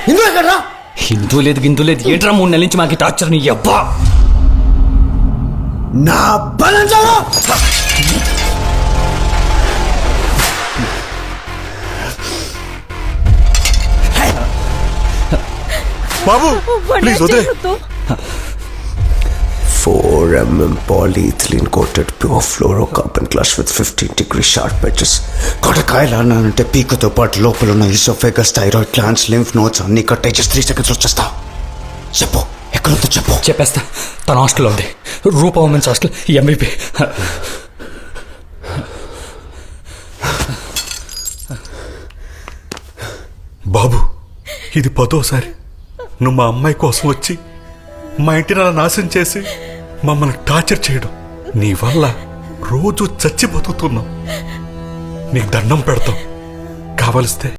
హిందూ ఎక్కడ్రా? హిందూ లేదు గిందూ లేదు, ఏంట్రా 3 నెలల నుంచి మాకు టార్చర్ నీ అబ్బా. నా బలం చాలు. బాబు ప్లీజ్ వదిలే. 4mm polyethylene coated pure fluorocarbon glass with 15-degree sharp edges. కొడకాయలు అన్నానంటే పీకతో పాటు లోపల ఉన్న oesophagus, thyroid glands, lymph nodes అన్ని కట్ అయ్యి 3 seconds వచ్చేస్తా. చెప్పు ఎక్కడుందో చెప్పు. చెప్పేస్తా, తన హాస్టల్లో ఉంది, రూపా ఉమెన్స్ హాస్టల్, ఎంబీపీ. బాబు ఇది 10వ సారి నువ్వు మా అమ్మాయి కోసం వచ్చి మా ఇంటిని అలా నాశనం చేసి మమ్మల్ని టార్చర్ చేయడం. నీ వల్ల రోజు చచ్చి బతుకుతున్నాం. నీకు దండం పెడతాం, కావలిస్తే